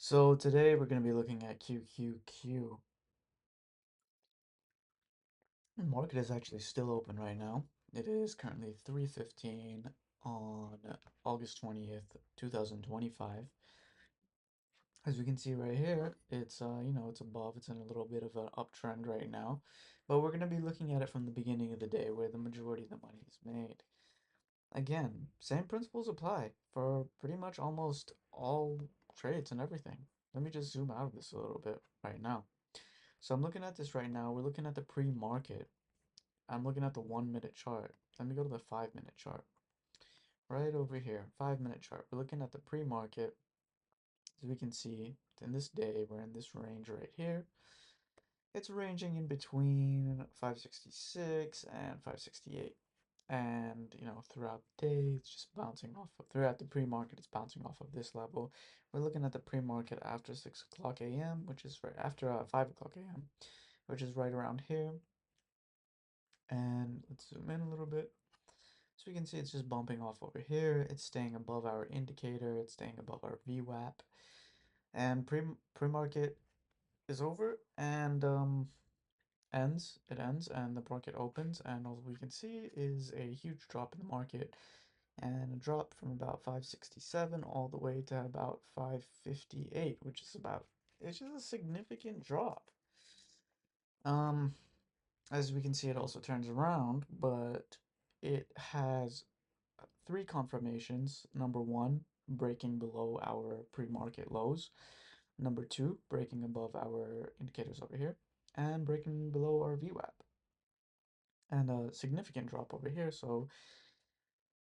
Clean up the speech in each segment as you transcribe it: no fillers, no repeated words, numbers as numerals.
So today we're going to be looking at QQQ. The market is actually still open right now. It is currently 3:15 on August 20th, 2025. As we can see right here, it's above, it's in a little bit of an uptrend right now. But we're going to be looking at it from the beginning of the day where the majority of the money is made. Again, same principles apply for pretty much almost all trades and everything. Let me just zoom out of this a little bit right now. So I'm looking at this right now. We're looking at the pre-market. I'm looking at the 1 minute chart. Let me go to the 5 minute chart. Right over here, 5 minute chart. We're looking at the pre-market. As we can see, in this day, we're in this range right here. It's ranging in between 566 and 568. And, throughout the day, it's just bouncing off of, throughout the pre-market, it's bouncing off of this level. We're looking at the pre-market after 6 o'clock a.m., which is right after 5 o'clock a.m., which is right around here. And let's zoom in a little bit. So we can see it's just bumping off over here. It's staying above our indicator. It's staying above our VWAP. And pre-market is over and ends. It ends and the market opens. And all we can see is a huge drop in the market and a drop from about 567 all the way to about 558, it's just a significant drop. Um, As we can see, it also turns around, but it has three confirmations. Number one, breaking below our pre-market lows. Number two, breaking above our indicators over here, and breaking below our VWAP. And a significant drop over here, so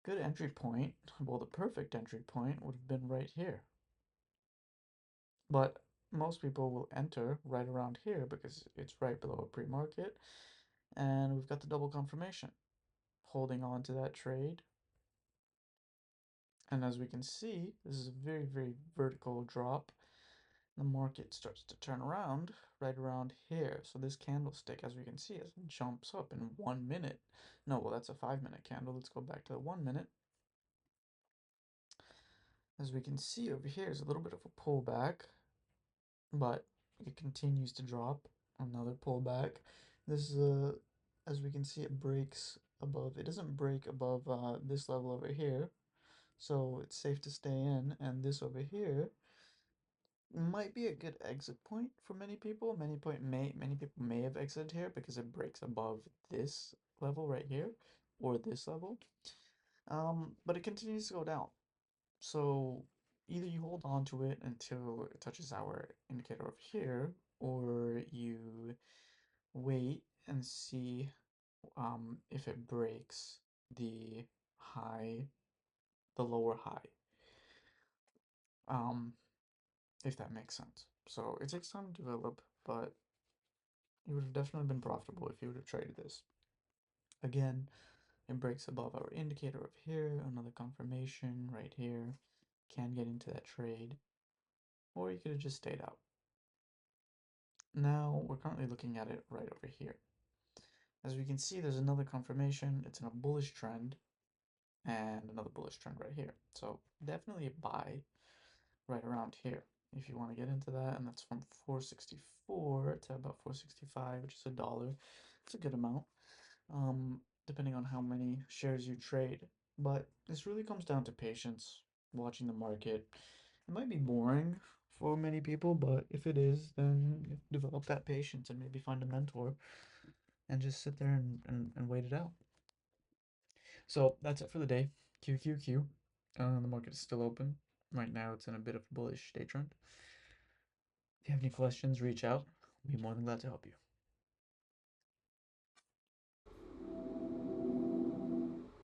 good entry point. Well, the perfect entry point would have been right here. But most people will enter right around here because it's right below a pre-market, and we've got the double confirmation. Holding on to that trade. And as we can see, this is a very, very vertical drop. The market starts to turn around right around here. So this candlestick, as we can see, it jumps up in 1 minute. No, well, that's a 5 minute candle. Let's go back to the 1 minute. As we can see over here is a little bit of a pullback, but it continues to drop. Another pullback. This is as we can see, it breaks above. It doesn't break above this level over here. So it's safe to stay in, and this over here might be a good exit point for many people. Many people may have exited here because it breaks above this level right here or this level. But it continues to go down. So either you hold on to it until it touches our indicator over here, or you wait and see if it breaks the high, the lower high. Um, if that makes sense. So it takes time to develop, but you would have definitely been profitable if you would have traded this. Again, it breaks above our indicator of here, another confirmation right here. Can get into that trade, or you could have just stayed out. Now we're currently looking at it right over here. As we can see, there's another confirmation. It's in a bullish trend and another bullish trend right here. So definitely a buy right around here if you want to get into that, and that's from 464 to about 465, which is $1. It's a good amount, depending on how many shares you trade. But this really comes down to patience, watching the market. It might be boring for many people, but if it is, then develop that patience and maybe find a mentor and just sit there and wait it out. So that's it for the day. QQQ. The market is still open. Right now, it's in a bit of a bullish day trend. If you have any questions, reach out. I'll be more than glad to help you.